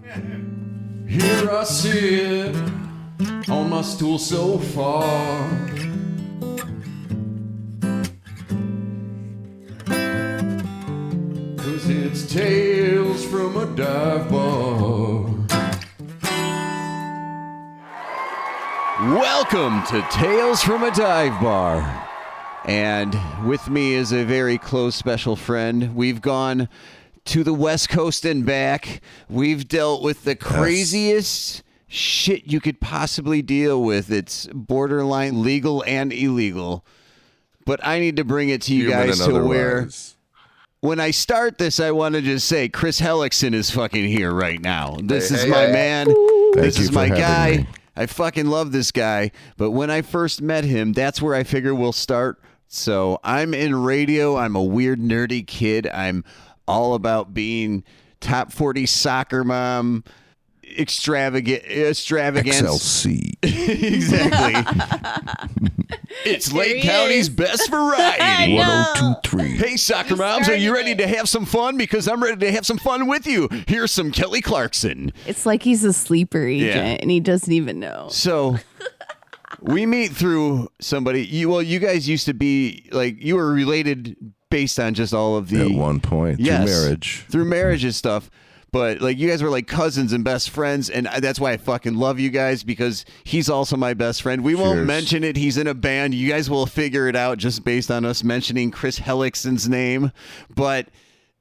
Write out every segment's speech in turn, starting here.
Here I sit on my stool so far. Cause it's Tales from a Dive Bar. Welcome to Tales from a Dive Bar. And with me is a very close special friend. We've gone to the West Coast and back. We've dealt with the craziest shit you could possibly deal with. It's borderline legal and illegal. But I need to bring it to you guys to where when I start this, I want to just say Chris Hellickson is fucking here right now. This is my man. This is my guy. I fucking love this guy. But when I first met him, that's where I figure we'll start. So I'm in radio. I'm a weird, nerdy kid. I'm all about being top 40 soccer mom, extravagance. XLC. Exactly. It's Lake County's best variety. 1023. Hey, soccer moms, are you ready to have some fun? Because I'm ready to have some fun with you. Here's some Kelly Clarkson. It's like he's a sleeper agent and he doesn't even know. So we meet through somebody. You guys used to be like, you were related based on just all of the at one point through marriage and stuff, but like you guys were like cousins and best friends, and that's why I fucking love you guys, because he's also my best friend. We won't mention it. He's in a band. You guys will figure it out just based on us mentioning Chris Hellickson's name. But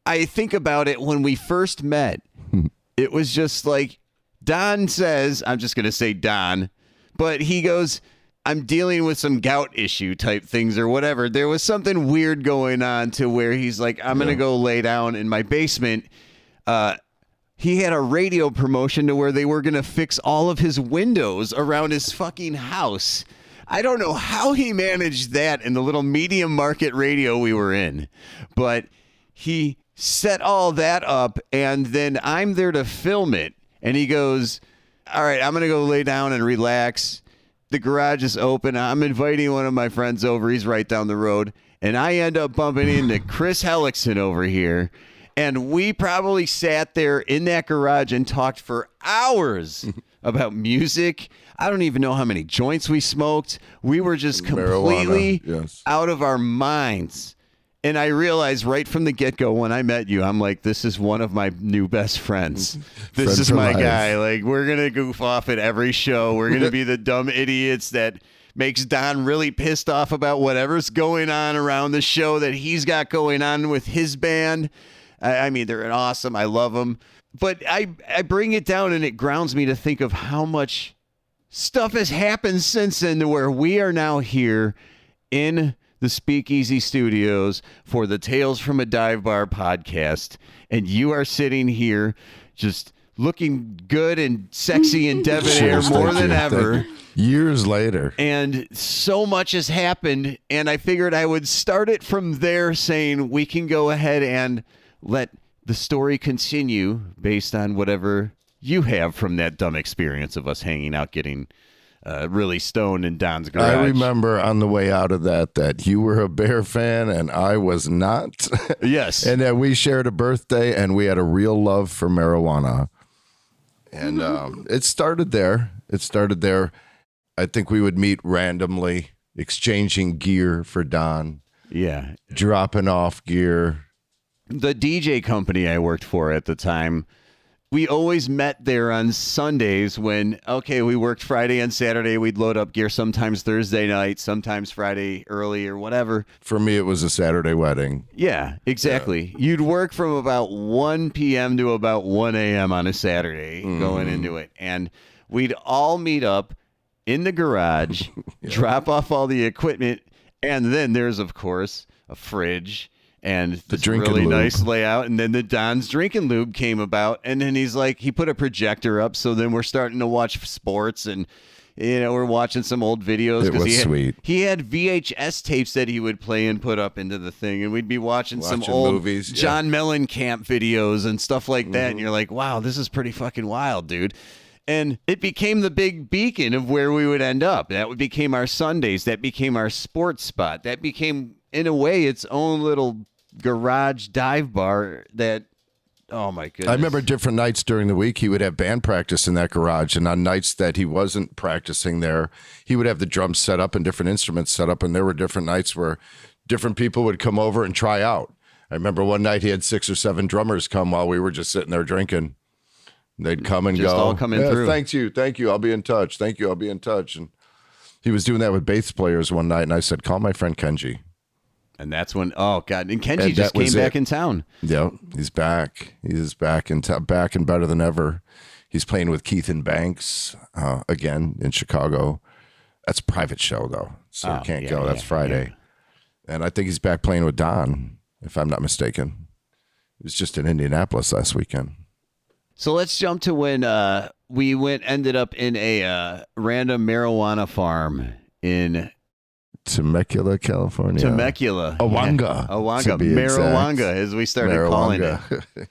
I think about it, when we first met, it was just like Don says, I'm just gonna say Don, but he goes, I'm dealing with some gout issue type things or whatever. There was something weird going on to where he's like, I'm going to go lay down in my basement. He had a radio promotion to where they were going to fix all of his windows around his fucking house. I don't know how he managed that in the little medium market radio we were in, but he set all that up, and then I'm there to film it. And he goes, all right, I'm going to go lay down and relax. The garage is open. I'm inviting one of my friends over. He's right down the road. And I end up bumping into Chris Hellickson over here. And we probably sat there in that garage and talked for hours about music. I don't even know how many joints we smoked. We were just completely out of our minds. And I realized right from the get-go when I met you, I'm like, this is one of my new best friends. This is my guy. Like, we're going to goof off at every show. We're going to be the dumb idiots that makes Don really pissed off about whatever's going on around the show that he's got going on with his band. I mean, they're awesome. I love them. But I bring it down, and it grounds me to think of how much stuff has happened since then, to where we are now here in the Speakeasy Studios for the Tales from a Dive Bar podcast, and you are sitting here just looking good and sexy and debonair more than ever. Years later. And so much has happened, and I figured I would start it from there, saying we can go ahead and let the story continue based on whatever you have from that dumb experience of us hanging out getting really stoned in Don's garage. I remember on the way out of that you were a Bear fan and I was not. Yes. And that we shared a birthday and we had a real love for marijuana. And it started there. I think we would meet randomly, exchanging gear for Don. Yeah. Dropping off gear. The DJ company I worked for at the time, we always met there on Sundays when, we worked Friday and Saturday. We'd load up gear, sometimes Thursday night, sometimes Friday early or whatever. For me, it was a Saturday wedding. Yeah, exactly. Yeah. You'd work from about 1 p.m. to about 1 a.m. on a Saturday going into it. And we'd all meet up in the garage, drop off all the equipment. And then there's, of course, a fridge and this really nice layout. And then the Don's Drinking Lube came about. And then he's like, he put a projector up. So then we're starting to watch sports, and, we're watching some old videos. It was sweet. He had VHS tapes that he would play and put up into the thing. And we'd be watching some old movies, John Mellencamp videos and stuff like that. And you're like, wow, this is pretty fucking wild, dude. And it became the big beacon of where we would end up. That became our Sundays. That became our sports spot. That became, in a way, its own little garage dive bar that Oh my goodness. I remember different nights during the week he would have band practice in that garage, and on nights that he wasn't practicing there, he would have the drums set up and different instruments set up, and there were different nights where different people would come over and try out. I remember one night he had 6 or 7 drummers come while we were just sitting there drinking. They'd come and just go. All coming through. Thank you. I'll be in touch. Thank you. I'll be in touch. And he was doing that with bass players one night, and I said, call my friend Kenji. And that's when, oh God, and Kenji just came back in town. Yep, he's back. He's back in back and better than ever. He's playing with Keith and Banks again in Chicago. That's a private show though, so we can't go. That's Friday, and I think he's back playing with Don, if I'm not mistaken. He was just in Indianapolis last weekend. So let's jump to when we ended up in a random marijuana farm in Temecula, California. Awanga, Marawanga, as we started calling it.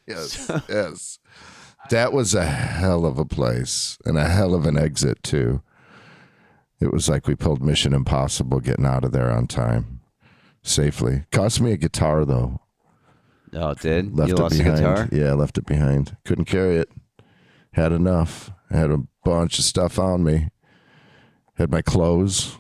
Yes. That was a hell of a place and a hell of an exit too. It was like we pulled Mission Impossible getting out of there on time, safely. Cost me a guitar though. Oh, it did? Left you it lost behind. a guitar? Yeah, I left it behind. Couldn't carry it. Had enough. I had a bunch of stuff on me. Had my clothes.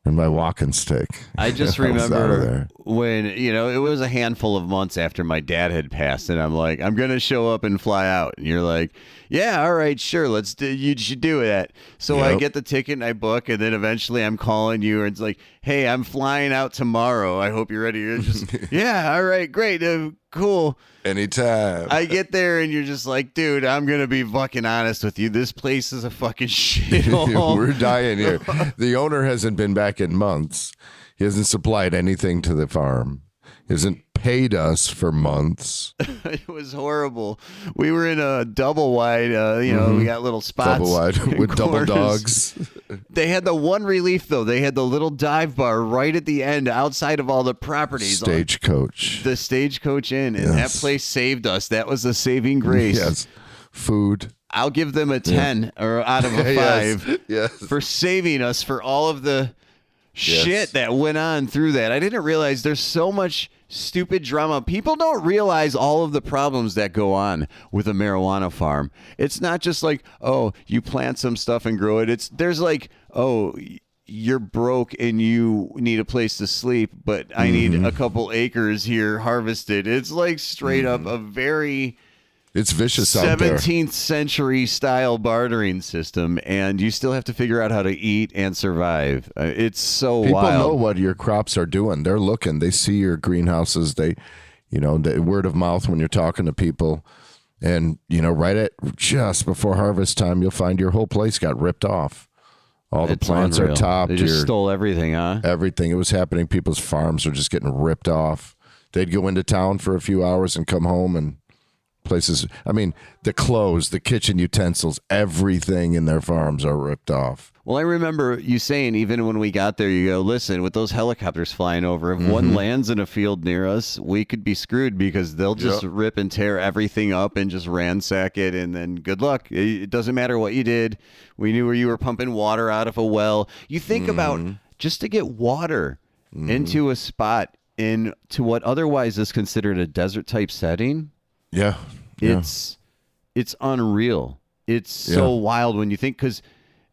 And my walking stick. I just remember when, it was a handful of months after my dad had passed, and I'm like, I'm going to show up and fly out. And you're like, yeah, all right, sure, you should do that. So I get the ticket and I book, and then eventually I'm calling you, and it's like, hey, I'm flying out tomorrow. I hope you're ready. You're just, yeah, all right, great, cool. Anytime. I get there and you're just like, dude, I'm going to be fucking honest with you. This place is a fucking shithole. We're dying here. The owner hasn't been back in months. He hasn't supplied anything to the farm. He hasn't paid us for months. It was horrible. We were in a double wide, we got little spots. Double wide with double dogs. They had the one relief, though. They had the little dive bar right at the end outside of all the properties. Stagecoach. The Stagecoach Inn. And that place saved us. That was a saving grace. Yes. Food. I'll give them a 10 or out of a 5 yes. for saving us for all of the shit that went on through that. I didn't realize there's so much stupid drama. People don't realize all of the problems that go on with a marijuana farm. It's not just like, oh, you plant some stuff and grow it. There's like, oh, you're broke and you need a place to sleep, but I need a couple acres here harvested. It's like straight up a very... It's vicious out there. 17th century style bartering system, and you still have to figure out how to eat and survive. It's so People wild. know what your crops are doing. They're looking. They see your greenhouses. They, the word of mouth when you're talking to people. And, right at just before harvest time, you'll find your whole place got ripped off. All the plants are topped. They just stole everything, huh? Everything. It was happening. People's farms are just getting ripped off. They'd go into town for a few hours and come home and places. I mean, the clothes, the kitchen utensils, everything in their farms are ripped off. Well, I remember you saying, even when we got there, you go, listen, with those helicopters flying over, if one lands in a field near us, we could be screwed because they'll just rip and tear everything up and just ransack it. And then good luck. It doesn't matter what you did. We knew where you were pumping water out of a well. You think about just to get water into a spot into what otherwise is considered a desert type setting. Yeah. It's unreal. It's so wild when you think, because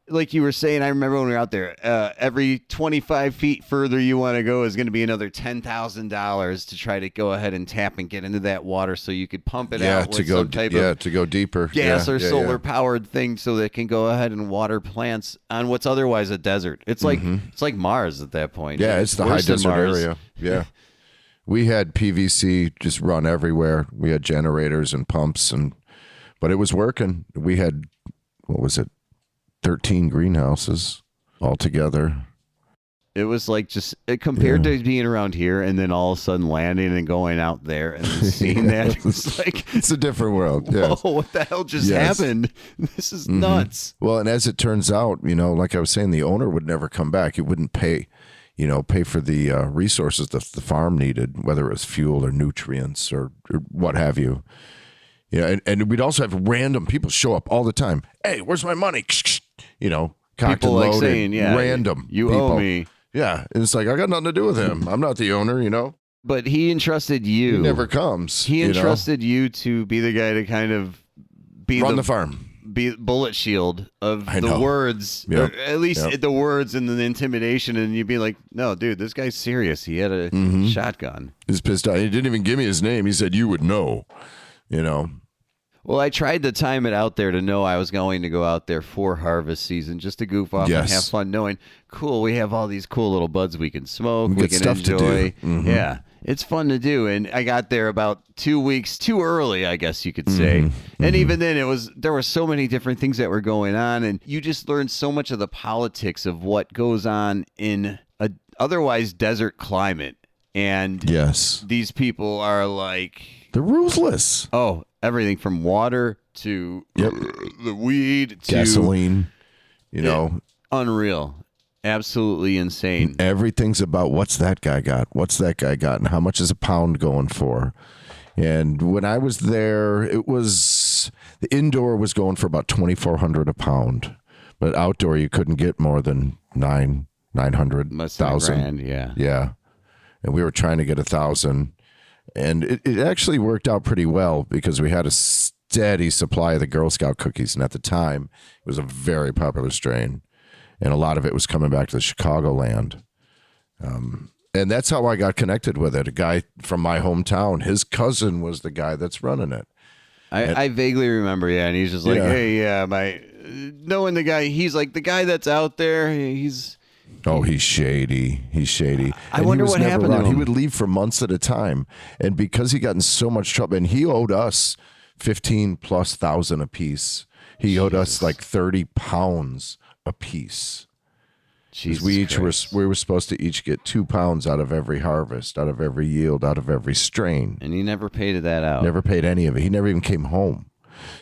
like you were saying, I remember when we were out there, every 25 feet further you want to go is going to be another $10,000 to try to go ahead and tap and get into that water so you could pump it out with some type of to go deeper. gas or solar powered thing so they can go ahead and water plants on what's otherwise a desert. It's like it's like Mars at that point. Yeah, it's the high desert area. Yeah. We had PVC just run everywhere. We had generators and pumps, but it was working. We had, 13 greenhouses altogether. It was like just compared to being around here and then all of a sudden landing and going out there and seeing that. It's like, it's a different world. Whoa, what the hell just happened? This is nuts. Well, and as it turns out, like I was saying, the owner would never come back. He wouldn't pay for the resources that the farm needed, whether it was fuel or nutrients or what have you. Yeah, and we'd also have random people show up all the time. Hey, where's my money? Cocked people and loaded, saying, random you people. owe me. Yeah, and it's like, I got nothing to do with him. I'm not the owner, But he entrusted you. He never comes. He entrusted you to be the guy to kind of be run the farm. Be bullet shield of the words, yep. or at least the words and the intimidation, and you'd be like, no, dude, this guy's serious. He had a shotgun. He's pissed off. He didn't even give me his name. He said, you would know, Well, I tried to time it out there to know I was going to go out there for harvest season just to goof off and have fun, knowing, cool, we have all these cool little buds we can smoke, we can stuff enjoy. To do. Yeah, it's fun to do. And I got there about 2 weeks too early, I guess you could say. And even then, there were so many different things that were going on, and you just learned so much of the politics of what goes on in a otherwise desert climate. And these people are like... They're ruthless. Oh, everything from water to the weed to gasoline, unreal, absolutely insane. Everything's about what's that guy got, and how much is a pound going for. And when I was there, the indoor was going for about $2,400 a pound, but outdoor you couldn't get more than 900,000. Yeah, and we were trying to get 1,000. And it actually worked out pretty well because we had a steady supply of the Girl Scout cookies. And at the time, it was a very popular strain. And a lot of it was coming back to the Chicagoland. And that's how I got connected with it. A guy from my hometown, his cousin was the guy that's running it. I vaguely remember, and he's just like, knowing the guy, he's like, the guy that's out there, he's shady. I wonder what happened to him. He would leave for months at a time. And because he got in so much trouble, and he owed us 15,000+ a piece. He owed us like 30 pounds a piece. We were supposed to each get 2 pounds out of every harvest, out of every yield, out of every strain. And he never paid that out. Never paid any of it. He never even came home.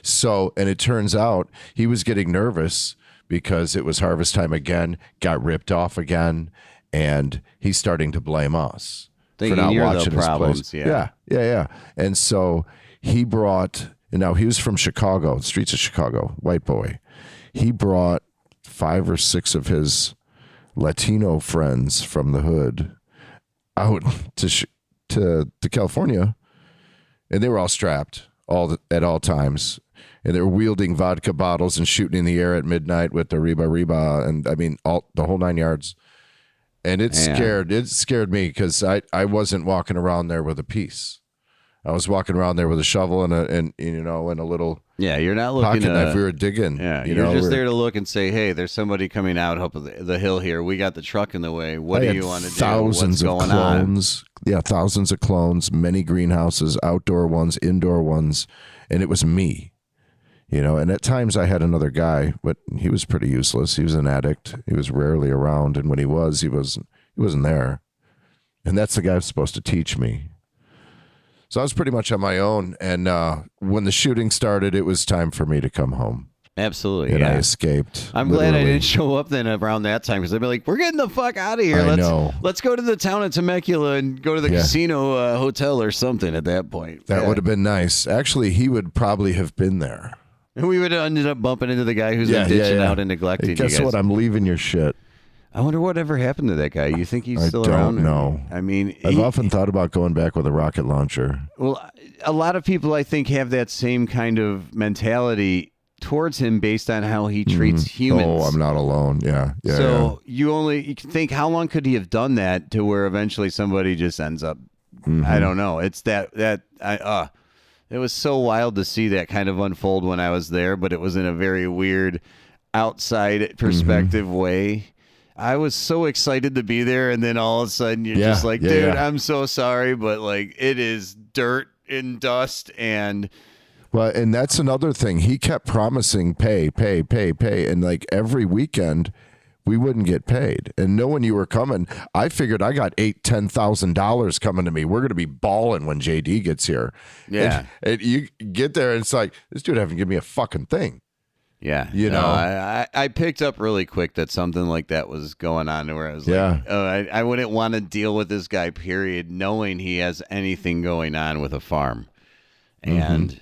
So, and it turns out he was getting nervous because it was harvest time again, got ripped off again, and he's starting to blame us for not watching his place. Yeah. And so he brought, and now he was from Chicago, the streets of Chicago, white boy. He brought 5 or 6 of his Latino friends from the hood out to California, and they were all strapped at all times. And they were wielding vodka bottles and shooting in the air at midnight with the reba, and I mean the whole 9 yards. And it scared me because I wasn't walking around there with a piece. I was walking around there with a shovel and a little you're not looking pocket knife. We were digging. You're just there to look and say, hey, there's somebody coming out up the hill here. We got the truck in the way. What do you want to do? Thousands of clones. Yeah, thousands of clones. Many greenhouses, outdoor ones, indoor ones, and it was me. And at times I had another guy, but he was pretty useless. He was an addict. He was rarely around, and when he wasn't there. And that's the guy who's supposed to teach me. So I was pretty much on my own, and when the shooting started, it was time for me to come home. Absolutely, and I escaped. I'm glad I didn't show up then around that time because I'd be like, we're getting the fuck out of here. Let's go to the town of Temecula and go to the casino hotel or something at that point. That would have been nice. Actually, he would probably have been there. And we would have ended up bumping into the guy who's been ditching out and neglecting you guys. Guess what? I'm leaving your shit. I wonder whatever happened to that guy. You think he's still around? I don't know. I mean, I've often thought about going back with a rocket launcher. Well, a lot of people, I think, have that same kind of mentality towards him based on how he treats humans. Oh, I'm not alone. Yeah. So you can think, how long could he have done that to where eventually somebody just ends up? I don't know. It's it was so wild to see that kind of unfold when I was there, but it was in a very weird outside perspective way. I was so excited to be there, and then all of a sudden you're just like, dude, I'm so sorry, but like it is dirt and dust and... Well, and that's another thing. He kept promising pay, and like every weekend we wouldn't get paid. And knowing you were coming, I figured I got $8,000-$10,000 coming to me. We're going to be balling when JD gets here. Yeah. And you get there and it's like, this dude haven't given me a fucking thing. Yeah. I picked up really quick that something like that was going on where I was like, I wouldn't want to deal with this guy, period, knowing he has anything going on with a farm. And...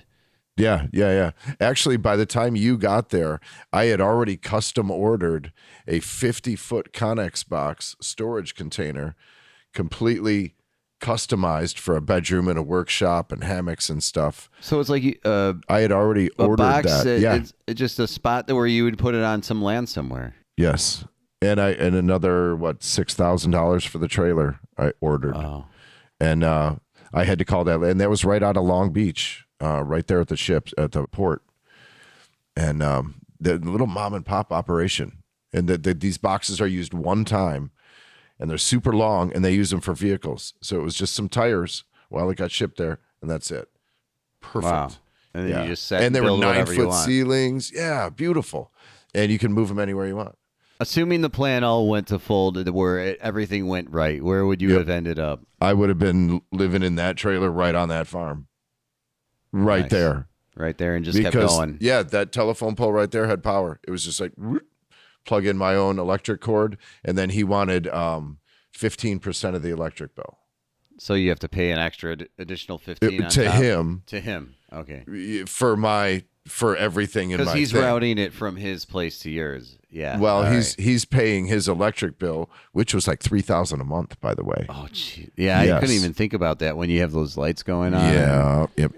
Yeah. Actually, by the time you got there, I had already custom ordered a 50-foot Connex box storage container, completely customized for a bedroom and a workshop and hammocks and stuff. So it's like I had already ordered box, that. It's just a spot where you would put it on some land somewhere. Yes. And another $6,000 for the trailer I ordered. Oh. And I had to call that, and that was right out of Long Beach, right there at the port. And the little mom and pop operation. And these boxes are used one time, and they're super long, and they use them for vehicles. So it was just some tires while it got shipped there, and that's it. Perfect. Wow. And then you just set and there were build whatever you 9-foot want. ceilings. Yeah, beautiful. And you can move them anywhere you want. Assuming the plan all went to fold where everything went right, where would you have ended up? I would have been living in that trailer right on that farm. Right there. Right there, and just kept going. Yeah, that telephone pole right there had power. It was just like plug in my own electric cord, and then he wanted 15% of the electric bill. So you have to pay an extra additional 15 on to top? him. To him. Okay. For everything in my Because he's thing. routing it from his place to yours. Yeah. Well, he's paying his electric bill, which was like $3,000 a month, by the way. Oh, gee. Yeah, I couldn't even think about that when you have those lights going on. Yeah. Yep.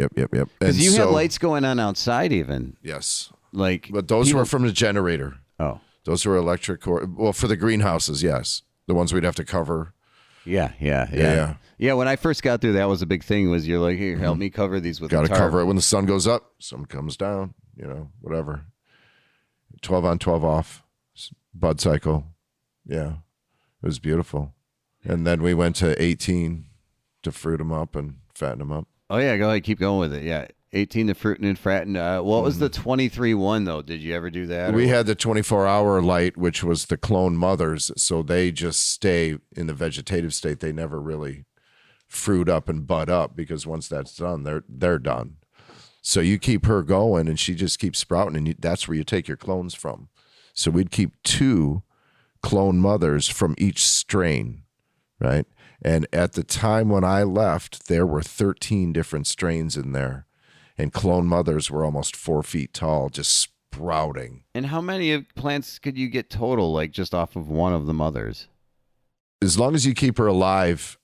Because you had lights going on outside even. Yes. But those were from the generator. Oh. Those were electric. Well, for the greenhouses, yes. The ones we'd have to cover. Yeah. Yeah, when I first got there, that was a big thing. Was you're like, here, help me cover these with. Got to cover it when the sun goes up. Sun comes down. Whatever. 12 on, 12 off. Bud cycle. Yeah, it was beautiful. And then we went to 18 to fruit them up and fatten them up. Oh yeah, go ahead, keep going with it. Yeah, 18 to fruit and fatten. What was the 23-1 though? Did you ever do that? We had the 24-hour light, which was the clone mothers, so they just stay in the vegetative state. They never really fruit up and bud up, because once that's done, they're done. So you keep her going, and she just keeps sprouting, and that's where you take your clones from. So we'd keep 2 clone mothers from each strain, right? And at the time when I left, there were 13 different strains in there, and clone mothers were almost 4 feet tall, just sprouting. And how many plants could you get total, like just off of one of the mothers? As long as you keep her alive,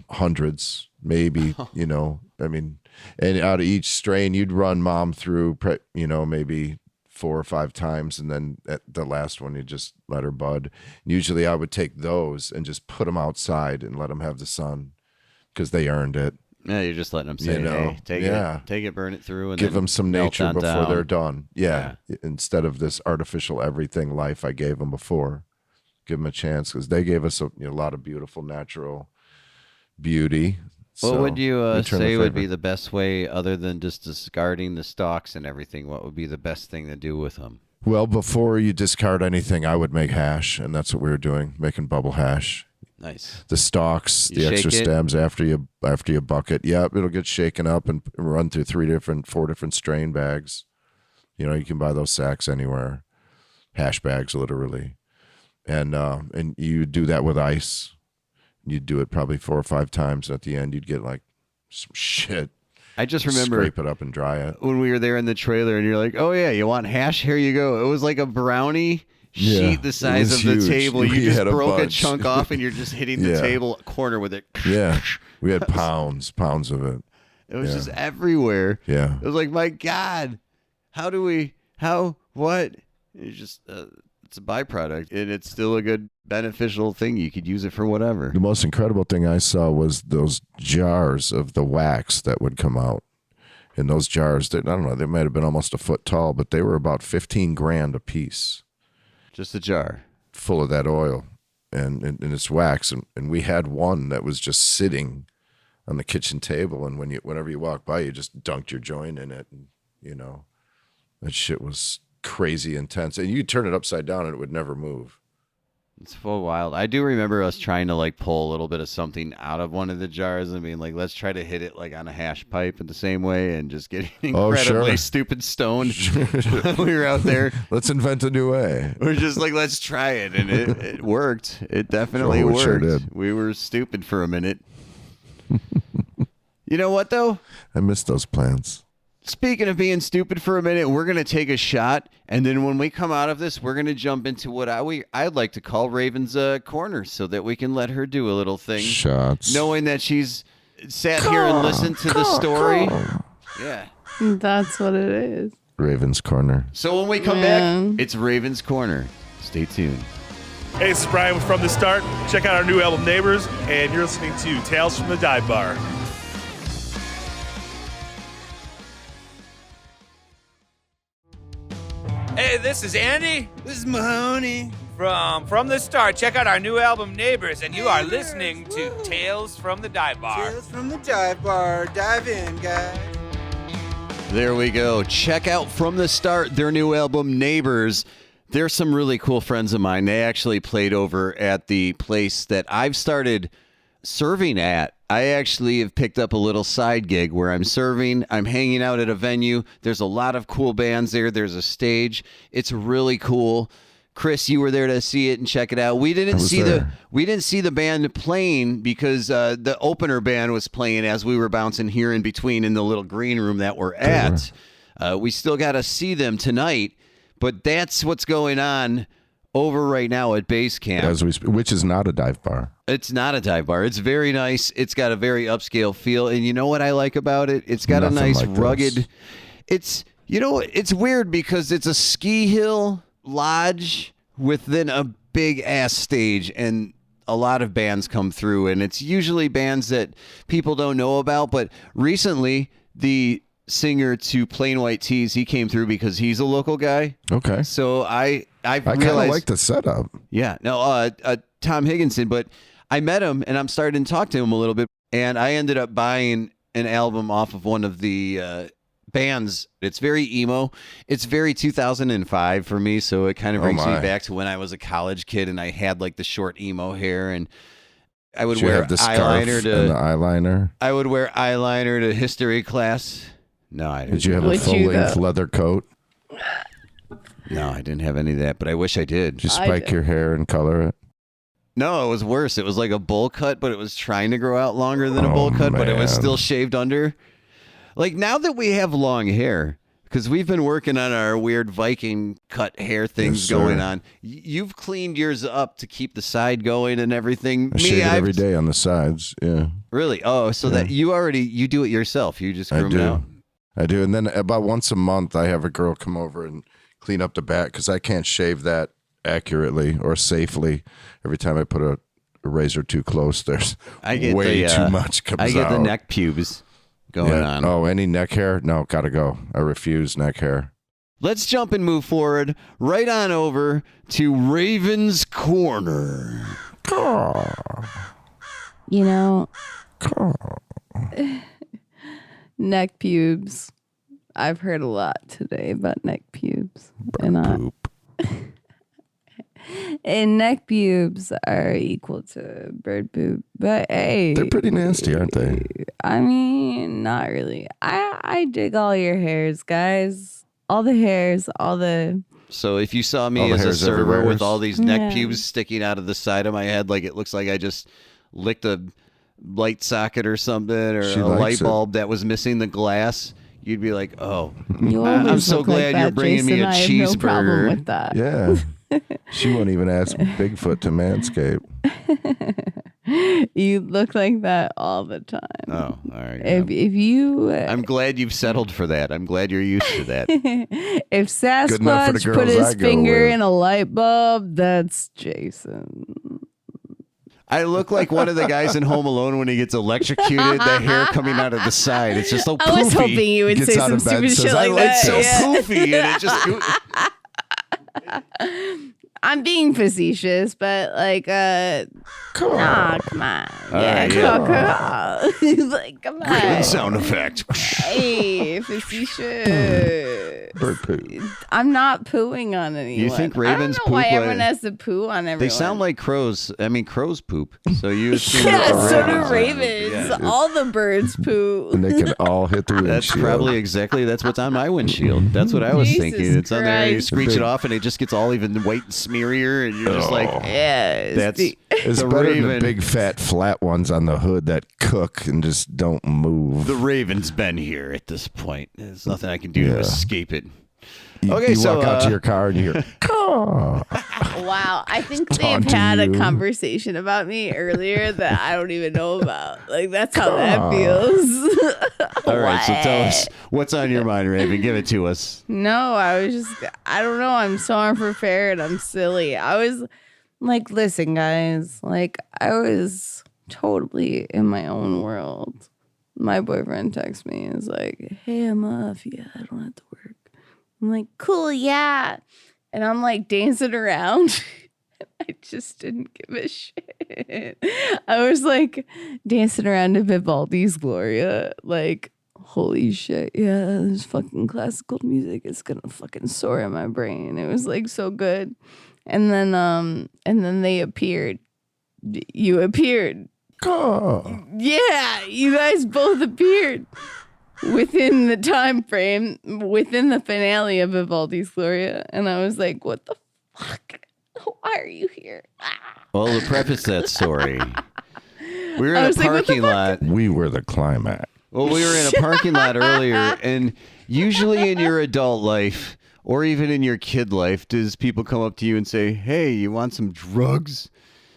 hundreds, maybe, and out of each strain, you'd run mom through, maybe 4 or 5 times, and then at the last one, you just let her bud. And usually I would take those and just put them outside and let them have the sun, because they earned it. Yeah, you're just letting them say, hey, take it, burn it through, and give them some nature before they're done. Yeah. Instead of this artificial everything life I gave them before. Give them a chance, because they gave us a lot of beautiful natural beauty. What would you say would be the best way, other than just discarding the stalks and everything? What would be the best thing to do with them? Well, before you discard anything, I would make hash, and that's what we were doing, making bubble hash. Nice. The stalks, the extra stems after you buck it. Yeah, it'll get shaken up and run through 4 different strain bags. You can buy those sacks anywhere. Hash bags, literally. And you do that with ice. You'd do it probably 4 or 5 times. At the end, you'd get like some shit. I just remember scrape it up and dry it. When we were there in the trailer, and you're like, "Oh yeah, you want hash? Here you go." It was like a brownie sheet the size of the table. You just broke a chunk off, and you're just hitting the table corner with it. Yeah, we had pounds of it. It was just everywhere. Yeah, it was like, my God, what? It's just. It's a byproduct, and it's still a good beneficial thing. You could use it for whatever. The most incredible thing I saw was those jars of the wax that would come out. And those jars, I don't know, they might have been almost a foot tall, but they were about $15,000 a piece. Just a jar full of that oil and it's wax. And we had one that was just sitting on the kitchen table, and whenever you walk by, you just dunked your joint in it, and that shit was crazy intense, and you turn it upside down and it would never move. It's full wild. I do remember us trying to pull a little bit of something out of one of the jars and being like, let's try to hit it on a hash pipe in the same way, and just getting incredibly stupid stoned. We were out there. Let's invent a new way. We're just like, let's try it, and it worked. It definitely worked. Sure did. We were stupid for a minute. You know what though? I miss those plants. Speaking of being stupid for a minute, we're going to take a shot, and then when we come out of this, we're going to jump into what I'd like to call Raven's corner so that we can let her do a little thing. Shots. Knowing that she's sat here and listened to the story. Yeah. That's what it is. Raven's Corner. So when we come back, it's Raven's Corner. Stay tuned. Hey, this is Brian with From the Start. Check out our new album, Neighbors, and you're listening to Tales from the Dive Bar. Hey, this is Andy. This is Mahoney. From the Start. Check out our new album, Neighbors, and you are listening to Tales from the Dive Bar. Tales from the Dive Bar. Dive in, guys. There we go. Check out From the Start their new album, Neighbors. They're some really cool friends of mine. They actually played over at the place that I've started serving at. I actually have picked up a little side gig where I'm serving. I'm hanging out at a venue. There's a lot of cool bands there. There's a stage. It's really cool. Chris, you were there to see it and check it out. We didn't see the band playing because the opener band was playing as we were bouncing here in between in the little green room that we're at. We still got to see them tonight, but that's what's going on over right now at Base Camp. Which is not a dive bar. It's not a dive bar. It's very nice. It's got a very upscale feel, and you know what I like about it? It's got Nothing a nice like rugged. this. It's weird because it's a ski hill lodge within a big ass stage, and a lot of bands come through, and it's usually bands that people don't know about. But recently, the singer to Plain White Tees, he came through because he's a local guy. Okay. So I kind of realized, like the setup. Yeah. No, Tom Higginson, but I met him and I'm starting to talk to him a little bit, and I ended up buying an album off of one of the bands. It's very emo. It's very 2005 for me, so it kind of brings me back to when I was a college kid and I had like the short emo hair, and I would wear the eyeliner and the eyeliner. I would wear eyeliner to history class. No, I didn't. Did you have a full-length leather coat? No, I didn't have any of that, but I wish I did. Did you spike your hair and color it? No, it was worse. It was like a bowl cut, but it was trying to grow out longer than a bowl cut, but it was still shaved under. Like, now that we have long hair, because we've been working on our weird Viking cut hair things going on, you've cleaned yours up to keep the side going and everything. I shave it every day on the sides, yeah. Really? Oh, so that you do it yourself. You just groom it out. I do. And then about once a month, I have a girl come over and clean up the back because I can't shave that accurately or safely. Every time I put a razor too close, there's way too much comes out. I get the neck pubes going on. Oh, any neck hair? No, gotta go. I refuse neck hair. Let's jump and move forward right on over to Raven's Corner. You know, neck pubes. I've heard a lot today about neck pubes. And neck pubes are equal to bird poop. But hey, they're pretty nasty, aren't they? I mean, not really. I dig all your hairs, guys. All the hairs, all the... So if you saw me as a server with all these neck pubes sticking out of the side of my head, like it looks like I just licked a light socket or something, or a light bulb that was missing the glass, you'd be like, oh, I'm so glad you're bringing me a cheeseburger. I have no problem with that. Yeah. She won't even ask Bigfoot to manscape. You look like that all the time. Oh, all right. If you... I'm glad you've settled for that. I'm glad you're used to that. If Sasquatch put his finger in a light bulb, that's Jason. I look like one of the guys in Home Alone when he gets electrocuted, the hair coming out of the side. It's just so poofy. I was hoping you would say some stupid shit like that. It's so poofy, and it just... I'm being facetious, but like, come on. Come on. Like, come on. Great sound effect. Hey, facetious. Bird poo. I'm not pooing on anyone. You think ravens poop? poop? Why everyone has to poo on everyone? They sound like crows. I mean, crows poop. So you assume so do ravens. Yeah. All the birds poo. And they can all hit the windshield. That's probably that's what's on my windshield. That's what I was thinking. It's on there. You screech it off, and it just gets all even white and smearier, and you're just like, Yeah. that's It's the better than Raven. the big fat flat ones on the hood that cook and just don't move. The Raven's been here at this point. There's nothing I can do to escape it. You walk out to your car and you hear, caw. Wow. I think they've taunting had a you. conversation about me earlier that I don't even know about. Like, that's how that feels. All right, so tell us what's on your mind, Raven. Give it to us. No, I don't know. I'm so unprepared. I'm silly. I was like, listen, guys, like, I was totally in my own world. My boyfriend texts me and is like, hey, I'm off. Yeah, I don't have to work. I'm like, cool, yeah. And I'm like dancing around. I just didn't give a shit. I was like dancing around to Vivaldi's Gloria. Like, holy shit, yeah, this fucking classical music is gonna fucking soar in my brain. It was like so good. And then they appeared. You appeared. Caw. Yeah, you guys both appeared within the time frame, within the finale of Vivaldi's Gloria. And I was like, what the fuck? Why are you here? Well, to preface that story, we were I in a was like, what the parking lot. We were the climax. Well, we were in a parking lot earlier, and usually in your adult life or even in your kid life, does people come up to you and say, hey, you want some drugs?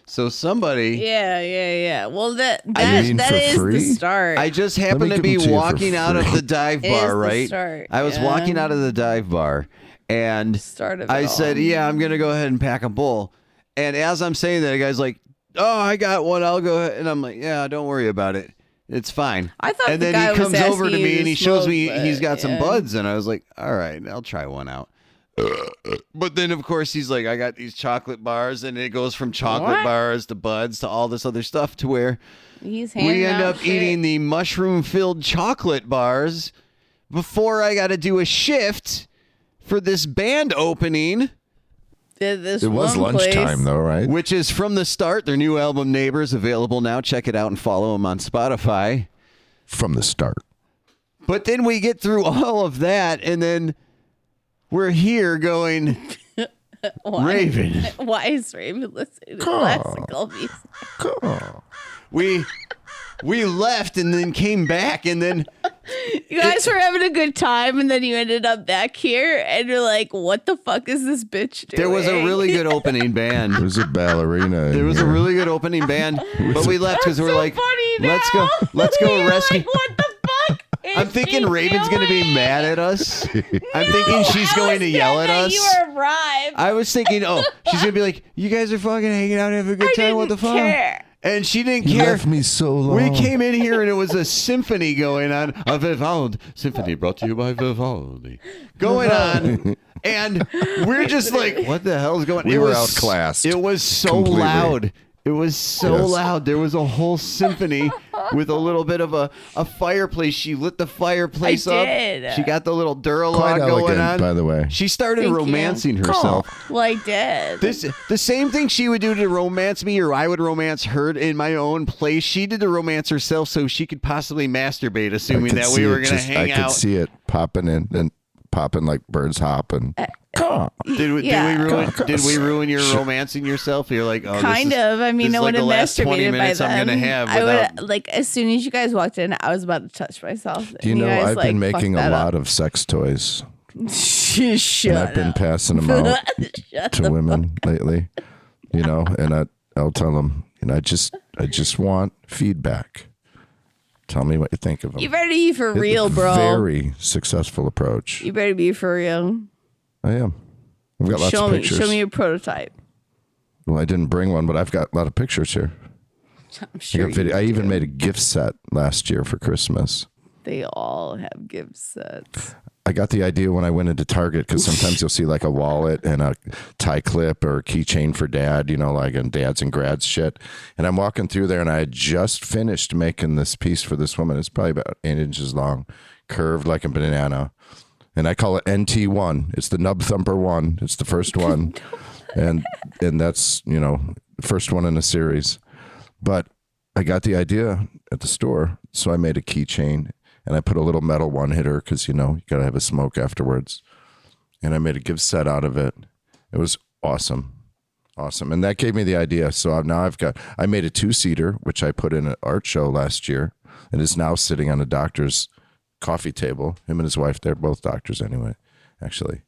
So somebody... Yeah. Well, that mean for is free? the start. I just happened me to give be them to you for walking out of free. the dive It is bar, the right? start, I was yeah. walking out of the dive bar, and Start of it I all. said, yeah, I'm going to go ahead and pack a bowl. And as I'm saying that, the guy's like, oh, I got one. I'll go ahead. And I'm like, yeah, don't worry about it. It's fine. I thought and the then guy he was comes over to asking you me to and he shows smoke, me but, he's got some yeah. buds. And I was like, all right, I'll try one out. But then, of course, he's like, I got these chocolate bars, and it goes from chocolate What? bars to buds to all this other stuff to where He's handing we end out up shit. eating the mushroom-filled chocolate bars before I got to do a shift for this band opening, This It was one lunchtime, place. though, right? which is From the Start, their new album Neighbors, available now. Check it out and follow them on Spotify. From the start. But then we get through all of that, and then we're here going, Raven. Why is Raven listening to classical music? Caw. We left and then came back, and then You guys were having a good time, and then you ended up back here, and you're like, "What the fuck is this bitch doing?" there was a really good opening band. There's a ballerina. There in was a here. really good opening band, but we left because we're so like, funny let's now. go You're rescue. Like, what the fuck? I'm thinking Raven's going to be mad at us. I'm thinking she's going to yell at us. You arrived. I was thinking, oh, she's going to be like, you guys are fucking hanging out, having a good time. What the fuck? Care. And she didn't You care. left me so long. We came in here and it was a symphony going on. A Vivaldi symphony brought to you by Vivaldi. Going on. And we're just like, what the hell is going on? We It were was- outclassed It was so completely. loud. It was so Yes. loud. There was a whole symphony with a little bit of a fireplace. She lit the fireplace I up. did. She got the little Duralog Quite going elegant, on. by the way. She started Thank you. romancing herself. Well, I did. The same thing she would do to romance me, or I would romance her in my own place. She did the romance herself so she could possibly masturbate, assuming could that see we were it going to just- hang I could out. see it popping in and popping like birds hopping. Caw. Did we ruin your romancing yourself? You're like, oh, Kind this is, of. I mean, this I is like would the have last 20 masturbated by minutes I'm then. going to have I without. would like as soon as you guys walked in, I was about to touch myself. Do you and know guys, I've like, been fucked making a that lot up. of sex toys, Shut and I've been up. passing them out Shut to the women lately. You know, and I'll tell them, you know, I just want feedback. Tell me what you think of them. You better be for real, bro. Very successful approach. You better be for real. I am. I've got lots Show of me, pictures. show me your prototype. Well, I didn't bring one, but I've got a lot of pictures here. I'm I, sure got video. you I even do. made a gift set last year for Christmas. They all have gift sets. I got the idea when I went into Target because sometimes you'll see like a wallet and a tie clip or a keychain for dad, you know, like in dads and grads shit. And I'm walking through there and I had just finished making this piece for this woman. It's probably about 8 inches long, curved like a banana. And I call it NT1. It's the Knub Thumper 1. It's the first one. and that's, you know, the first one in a series. But I got the idea at the store. So I made a keychain. And I put a little metal one hitter because, you know, you got to have a smoke afterwards. And I made a gift set out of it. It was awesome. Awesome. And that gave me the idea. So now I made a 2-seater, which I put in an art show last year, and is now sitting on a doctor's coffee table. Him and his wife, they're both doctors anyway, actually.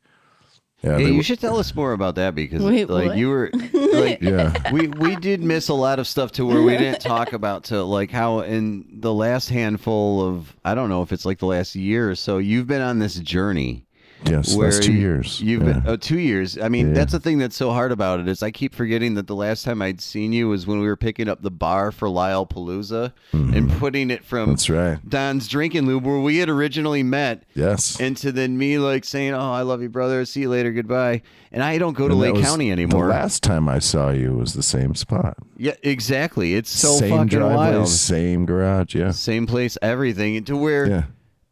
Yeah, you should tell us more about that because you were like, we did miss a lot of stuff to where we didn't talk about to like how in the last handful of, I don't know if it's like the last year or so, you've been on this journey. Yes, that's 2 years. You've been 2 years. I mean, that's the thing that's so hard about it is I keep forgetting that the last time I'd seen you was when we were picking up the bar for Lyle Palooza and putting it from Don's Drinking Lube where we had originally met. Yes. Into then me like saying, "Oh, I love you, brother. See you later. Goodbye." And I don't go to Lake County anymore. The last time I saw you was the same spot. Yeah, exactly. It's so same fucking driveway, wild. Same garage. Yeah. Same place. Everything. To where. Yeah.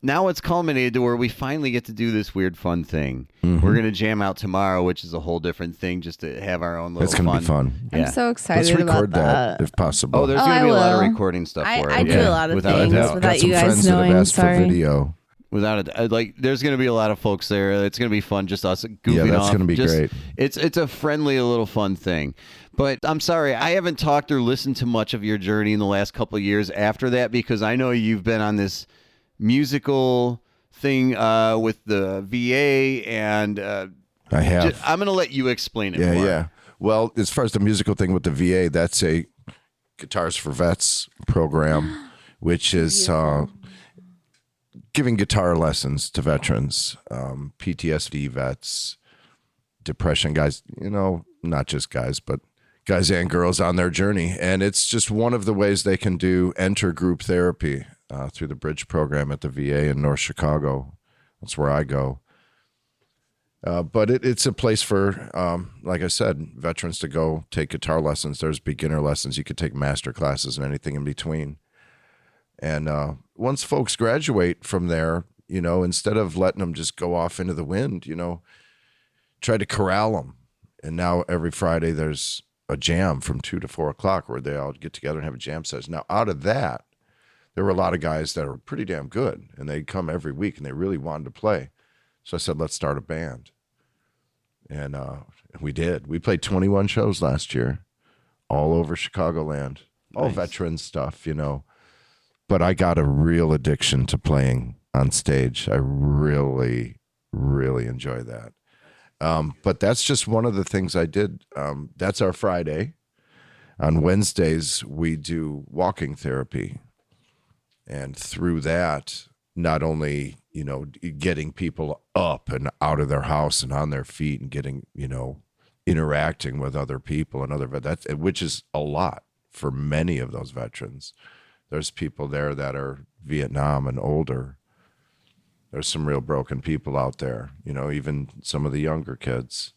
Now it's culminated to where we finally get to do this weird fun thing. We're going to jam out tomorrow, which is a whole different thing just to have our own little fun. It's going to be fun. Yeah. I'm so excited Let's record about that. if possible. Oh, there's going to be a lot of recording stuff for it. I do a lot of things without you guys knowing. That have asked for video. Without it, like, there's going to be a lot of folks there. It's going to be fun, just us goofing off. Yeah, that's going to be great. It's a friendly, little fun thing. But I'm sorry, I haven't talked or listened to much of your journey in the last couple of years after that because I know you've been on this musical thing with the VA and I have. I'm going to let you explain it more. Yeah. Well, as far as the musical thing with the VA, that's a Guitars for Vets program, which is giving guitar lessons to veterans, PTSD vets, depression guys, not just guys, but guys and girls on their journey. And it's just one of the ways they can enter group therapy through the Bridge program at the VA in North Chicago. That's where I go. But it's a place for, like I said, veterans to go take guitar lessons. There's beginner lessons. You could take master classes and anything in between. And once folks graduate from there, instead of letting them just go off into the wind, try to corral them. And now every Friday there's a jam from 2 to 4 o'clock where they all get together and have a jam session. Now, out of that, there were a lot of guys that are pretty damn good, and they'd come every week, and they really wanted to play. So I said, let's start a band. And we did. We played 21 shows last year, all over Chicagoland, all veteran stuff, But I got a real addiction to playing on stage. I really, really enjoy that. But that's just one of the things I did. That's our Friday. On Wednesdays, we do walking therapy. And through that, not only, getting people up and out of their house and on their feet and getting, interacting with other people and which is a lot for many of those veterans. There's people there that are Vietnam and older. There's some real broken people out there, even some of the younger kids.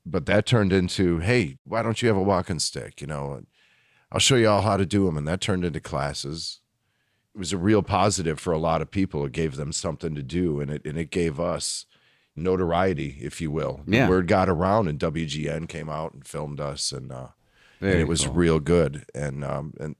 But that turned into, hey, why don't you have a walking stick? I'll show you all how to do them. And that turned into classes. It was a real positive for a lot of people. It gave them something to do, and it gave us notoriety, if you will. Yeah. The word got around, and WGN came out and filmed us, and it was real good. And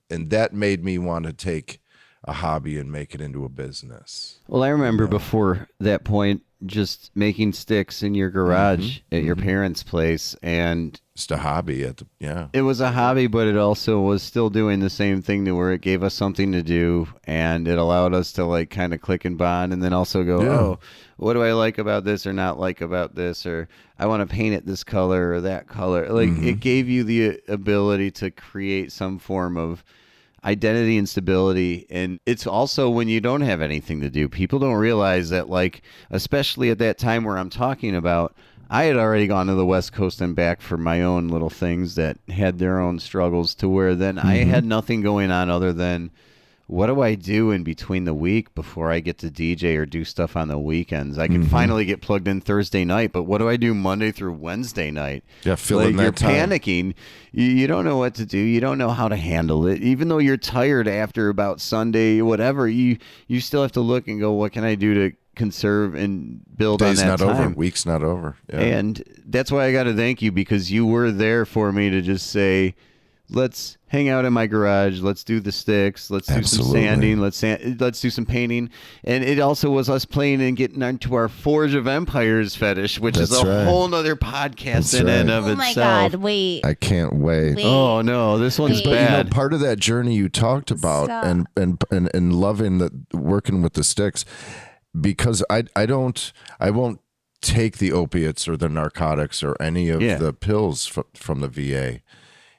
that made me want to take a hobby and make it into a business. Well, I remember before that point, just making sticks in your garage at your parents' place, and just a hobby it was a hobby, but it also was still doing the same thing to where it gave us something to do, and it allowed us to like kind of click and bond, and then also go, oh, what do I like about this or not like about this, or I want to paint it this color or that color. Like it gave you the ability to create some form of identity and stability. And it's also when you don't have anything to do, people don't realize that, like, especially at that time where I'm talking about, I had already gone to the West Coast and back for my own little things that had their own struggles, to where then I had nothing going on other than, what do I do in between the week before I get to DJ or do stuff on the weekends? I can finally get plugged in Thursday night, but what do I do Monday through Wednesday night? Yeah, filling that you're time. Panicking. You don't know what to do. You don't know how to handle it. Even though you're tired after about Sunday, whatever, you still have to look and go, what can I do to conserve and build Day's on that not time? over. Week's not over. Yeah. And that's why I got to thank you, because you were there for me to just say, let's hang out in my garage. Let's do the sticks. Let's do some sanding. Let's do some painting. And it also was us playing and getting into our Forge of Empires fetish, which is a whole nother podcast in and of itself. Oh my God, wait. I can't wait. Oh no, this one's bad. You know, part of that journey you talked about and loving the working with the sticks, because I won't take the opiates or the narcotics or any of the pills from the VA.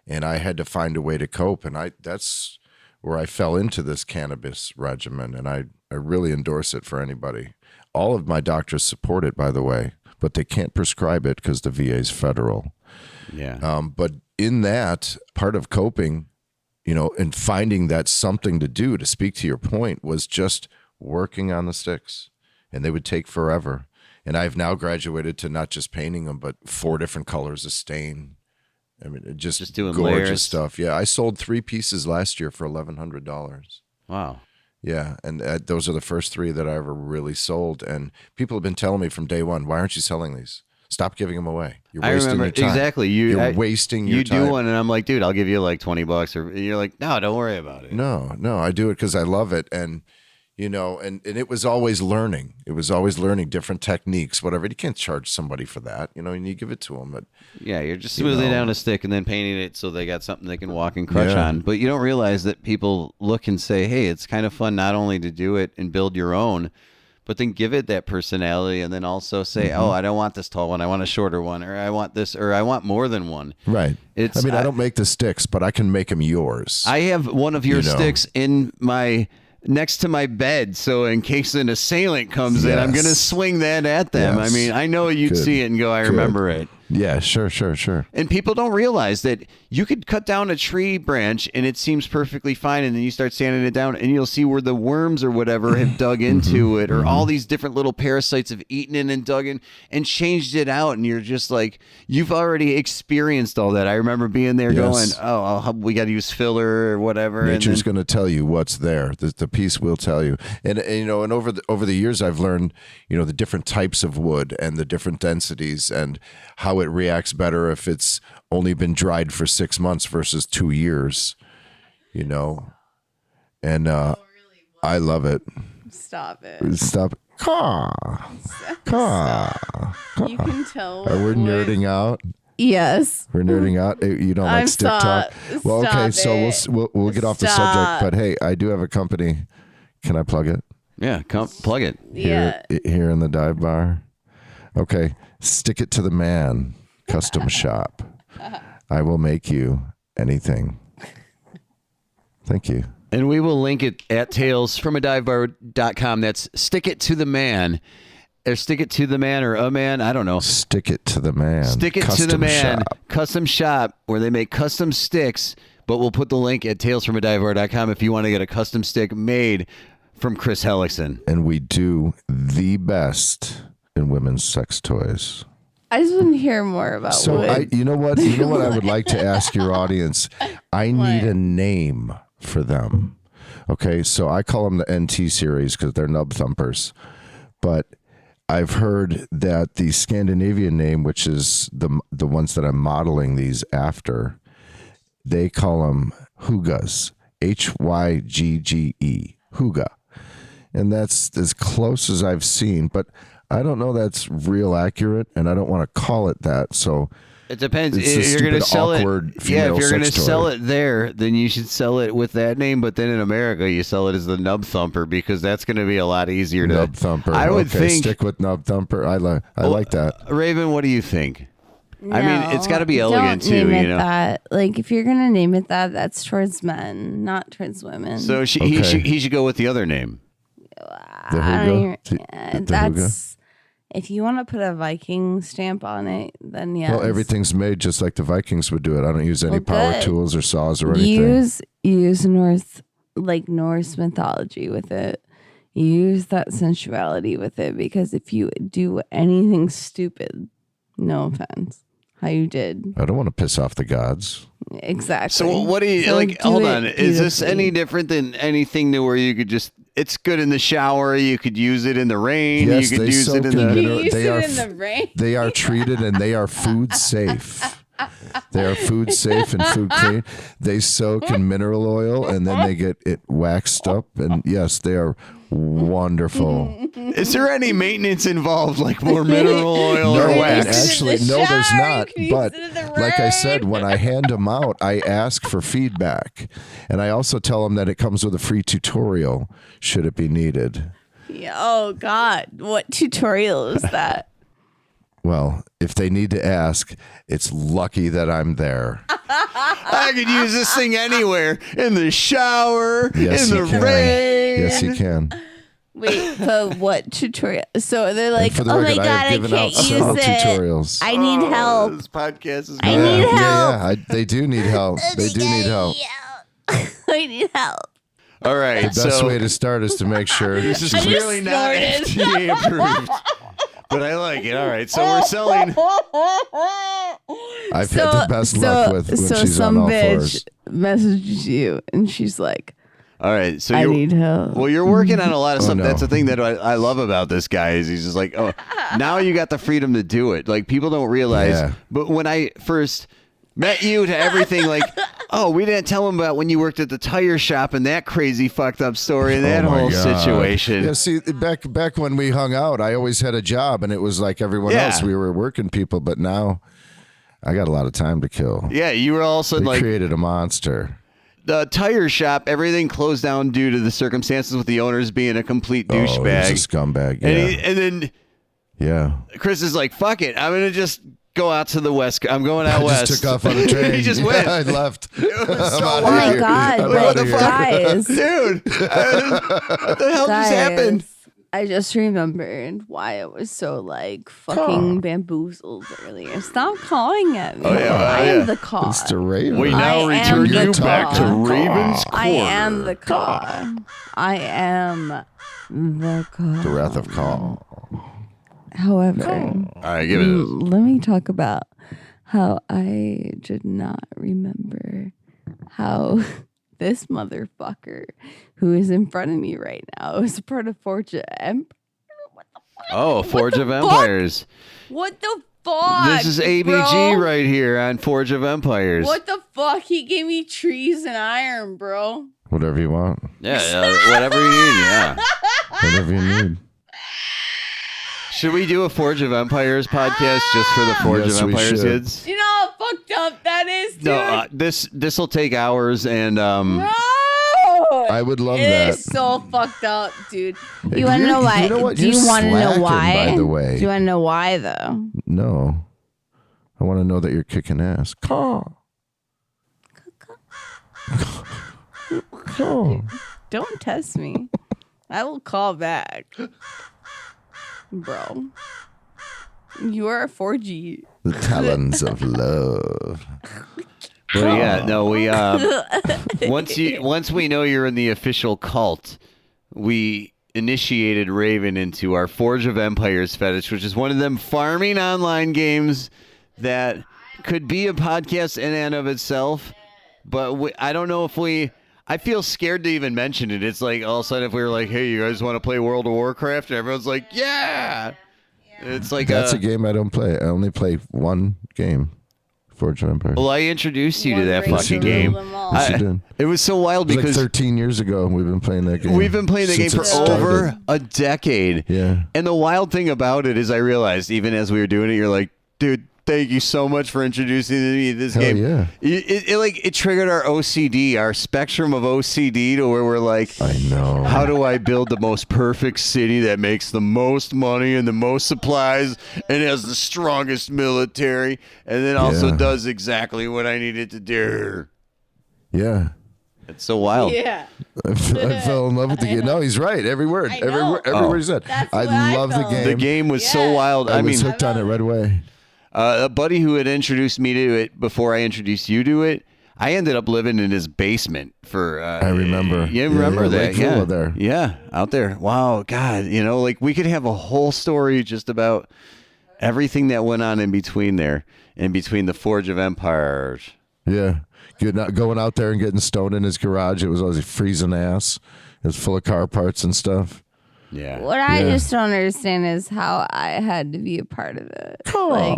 And I had to find a way to cope. And that's where I fell into this cannabis regimen. And I really endorse it for anybody. All of my doctors support it, by the way, but they can't prescribe it because the VA is federal. Yeah. But in that, part of coping, you know, and finding that something to do, to speak to your point, was just working on the sticks. And they would take forever. And I've now graduated to not just painting them, but 4 different colors of stain. I mean, just doing gorgeous layers. Stuff. Yeah, I sold 3 pieces last year for $1,100. Wow. Yeah, and those are the first 3 that I ever really sold. And people have been telling me from day one, why aren't you selling these? Stop giving them away. You're wasting your time. Exactly. You're wasting your time. You do one, and I'm like, dude, I'll give you like $20. Or you're like, no, don't worry about it. No, I do it because I love it. And you know, and it was always learning. It was always learning different techniques, whatever. You can't charge somebody for that, you know, and you give it to them. But yeah, you're just smoothing down a stick and then painting it so they got something they can walk and crush on. But you don't realize that people look and say, hey, it's kind of fun not only to do it and build your own, but then give it that personality and then also say, oh, I don't want this tall one. I want a shorter one, or I want this, or I want more than one. Right. I don't make the sticks, but I can make them yours. I have one of your sticks in next to my bed, so in case an assailant comes in, I'm going to swing that at them. I mean, I know you'd see it and go, I remember it. Yeah, sure. And people don't realize that you could cut down a tree branch and it seems perfectly fine, and then you start sanding it down and you'll see where the worms or whatever have dug into it, or all these different little parasites have eaten it and dug in and changed it out, and you're just like, you've already experienced all that. I remember being there going, we got to use filler or whatever. Nature's going to tell you what's there. The piece will tell you. And you know, and over the years I've learned, you know, the different types of wood and the different densities and how it reacts better if it's only been dried for 6 months versus 2 years, you know. And I love it. Stop it. Stop. Caw. You can tell. Are we nerding out? Yes. We're nerding out. You don't like stick talk? Well, okay, so we'll get off the subject. But hey, I do have a company. Can I plug it? Yeah, plug it. Yeah. Here in the dive bar. Okay. Stick It to the Man Custom Shop. I will make you anything. Thank you. And we will link it at talesfromadivebar.com. That's Stick It to the Man. Or Stick It to the Man, or a man. I don't know. Stick It to the Man. Stick It to the Man. Custom Shop, where they make custom sticks. But we'll put the link at talesfromadivebar.com if you want to get a custom stick made from Chris Hellickson. And we do the best in women's sex toys. I just want to hear more about wood. You know what I would like to ask your audience? I need a name for them. Okay, so I call them the NT series because they're Knub Thumpers. But I've heard that the Scandinavian name, which is the ones that I'm modeling these after, they call them Hygge. Hygge. Hygge. And that's as close as I've seen, but I don't know that's real accurate, and I don't want to call it that. So it depends. If you're going to sell it, if you're going to sell it there, then you should sell it with that name. But then in America, you sell it as the Knub Thumper because that's going to be a lot easier to. Knub Thumper. I would think stick with Knub Thumper. I like that. Raven, what do you think? No, I mean, it's got to be elegant don't name too. It you know, that. Like if you're going to name it that, that's towards men, not towards women. So he should go with the other name. The Hygge? That's. If you want to put a Viking stamp on it, then yes. Well, everything's made just like the Vikings would do it. I don't use any power tools or saws or anything. Use Norse mythology with it. Use that sensuality with it, because if you do anything stupid, no offense, how you did. I don't want to piss off the gods. Exactly. So what do you like? Hold on. Is this any different than anything to where you could just? It's good in the shower. You could use it in the rain. Yes, you could use it in the. They are in the rain. They are treated and they are food safe. They are food safe and food clean. They soak in mineral oil and then they get it waxed up. And yes, they are wonderful. Is there any maintenance involved, like more mineral oil No, or and wax? actually, the no, there's shower, not. can use But it in the like I said, rain. when I hand them out, I ask for feedback. And I also tell them that it comes with a free tutorial, should it be needed. Yeah, oh God, what tutorial is that? Well, if they need to ask, it's lucky that I'm there. I could use this thing anywhere. In the shower, Yes, in you the can. rain. Yes, you can. Wait, but what tutorial? So they're like, For the oh my record, God, I have I given can't out use several it. tutorials. I need help. This podcast is I going. need help. Yeah, they do need help. They do need help. I need help. All right, The best so way to start is to make sure. this is I just clearly not snorted. FDA approved. But I like it. All right, so we're selling. I've had the best luck with when she's some on all bitch fours. messages you and she's like, All right, so I you're, need help. well, you're working on a lot of stuff. no. That's the thing that I love about this guy is he's just like, oh, now you got the freedom to do it. Like people don't realize. Yeah. But when I first met you to everything, like, oh, we didn't tell him about when you worked at the tire shop and that crazy fucked up story and that Oh my whole God. situation. Yeah, see, back when we hung out, I always had a job, and it was like everyone Yeah. else. We were working people, but now I got a lot of time to kill. Yeah, you were all of a sudden They like created a monster. the tire shop. Everything closed down due to the circumstances with the owners being a complete Oh, he was a douchebag. scumbag. Yeah, And then yeah. Chris is like, "Fuck it, I'm gonna just go out to the west. I'm going out I west." just took off on a train. He just Yeah, went. I left. It was so oh my weird. God, I'm but outta here. guys, Dude, what the hell just happened? I just remembered why I was so like fucking bamboozled earlier. Stop calling at me. Oh, yeah, I yeah. am the car. It's the Raven. We I now am return the you back to car. Raven's Corner. I am the car. I am the car. The Wrath of Call. However, All right, give it. let me talk about how I did not remember how this motherfucker who is in front of me right now is part of Forge of Empire. Oh, Forge of fuck? Empires. What the fuck? This is ABG bro? right here on Forge of Empires. What the fuck? He gave me trees and iron, bro. Whatever you want. Yeah, whatever you need. Yeah. Whatever you need. Should we do a Forge of Empires podcast just for the Forge Yes, of we Empires should. kids? You know how fucked up that is, dude? No, this will take hours and Bro! I would love It that. is so fucked up, dude. Hey, You want to you- know why? you know what? Do you You're want to know slacking, why? by the way. Do you want to know why, though? No. I want to know that you're kicking ass. Call. Call. Don't test me. I will call back. Bro. You are a 4G. The talons of love. Well, yeah, no, we once we know you're in the official cult, we initiated Raven into our Forge of Empires fetish, which is one of them farming online games that could be a podcast in and of itself, but I don't know if I feel scared to even mention it. It's like all of a sudden if we were like, hey, you guys want to play World of Warcraft? And everyone's like, yeah. It's like That's a game I don't play. I only play one game. Forge of Empires. Well, I introduced you to One that race fucking to game. rule them all. Yes, you did. It was so wild It was like because 13 years ago we've been playing that game. we've been playing the game Since for it over started. a decade. Yeah. And the wild thing about it is I realized even as we were doing it, you're like, dude, thank you so much for introducing me to this Hell game. yeah. It triggered our OCD, our spectrum of OCD to where we're like, I know. how do I build the most perfect city that makes the most money and the most supplies and has the strongest military and then also Yeah. does exactly what I need it to do? Yeah. It's so wild. Yeah. I fell in love with the game. No, he's right. Every word. I Every know. word. Every word he said. That's I what I love the felt. game. The game was so Yeah. wild. I I was mean, hooked on it right away. a buddy who had introduced me to it before I introduced you to it, I ended up living in his basement for. I remember. You Yeah, remember yeah, that? Lake Yeah, Villa there. Yeah, out there. Wow, God, like we could have a whole story just about everything that went on in between there, in between the Forge of Empires. Yeah. Going out there and getting stoned in his garage. It was always freezing ass. It was full of car parts and stuff. Yeah. What I just don't understand is how I had to be a part of it. Like,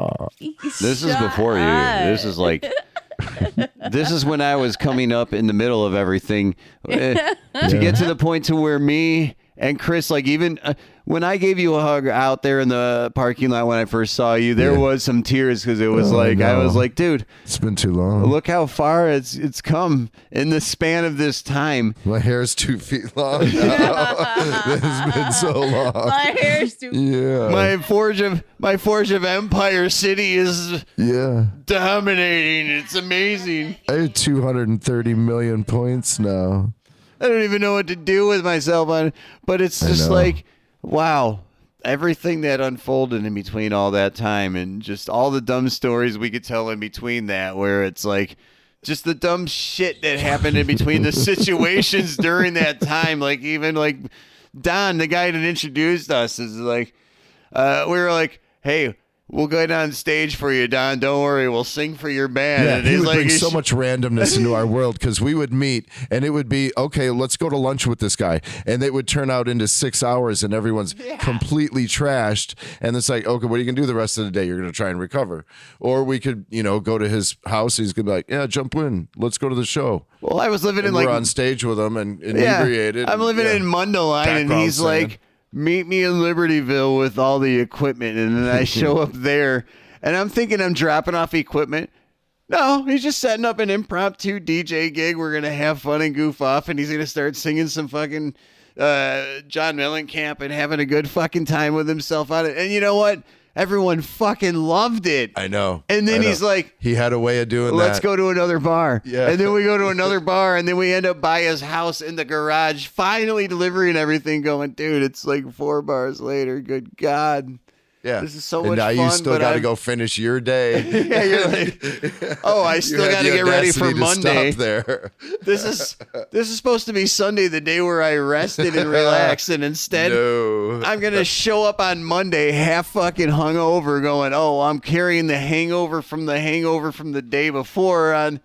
This is before you. This is like, this is when I was coming up in the middle of everything to get to the point to where me and Chris, like even when I gave you a hug out there in the parking lot when I first saw you, there was some tears because it was I was like, dude, it's been too long. Look how far it's come in the span of this time. My hair's 2 feet long now. It's been so long. My hair's too. Yeah. My Forge of Empire City is dominating. It's amazing. I have 230 million points now. I don't even know what to do with myself on, but it's just like, wow, everything that unfolded in between all that time and just all the dumb stories we could tell in between that, where it's like just the dumb shit that happened in between the situations during that time. Like even like Don, the guy that introduced us, is like, we were like, hey, we'll go down stage for you, Don. Don't worry. We'll sing for your band. Yeah, and he he's would like, bring so much randomness into our world because we would meet and it would be, okay, let's go to lunch with this guy. And it would turn out into 6 hours and everyone's completely trashed. And it's like, okay, what are you going to do the rest of the day? You're going to try and recover. Or we could, go to his house. He's going to be like, yeah, jump in. Let's go to the show. Well, I was living in we're like... on stage with him and inebriated. I'm living in Mundelein and he's like, meet me in Libertyville with all the equipment. And then I show up there. And I'm thinking I'm dropping off equipment. No, he's just setting up an impromptu DJ gig. We're going to have fun and goof off. And he's going to start singing some fucking John Mellencamp and having a good fucking time with himself on it. And you know what? Everyone fucking loved it. I know. And then he's like, he had a way of doing let's go to another bar. Yeah. And then we go to another bar. And then we end up by his house in the garage, finally delivering everything, going, dude, it's like 4 bars later. Good God. Yeah, this is so and much now fun. You still got to go finish your day. Yeah, you're like, oh, I still got to get ready for Monday. There. This is supposed to be Sunday, the day where I rested and relaxed, and instead, I'm gonna show up on Monday half fucking hungover, going, oh, I'm carrying the hangover from the day before.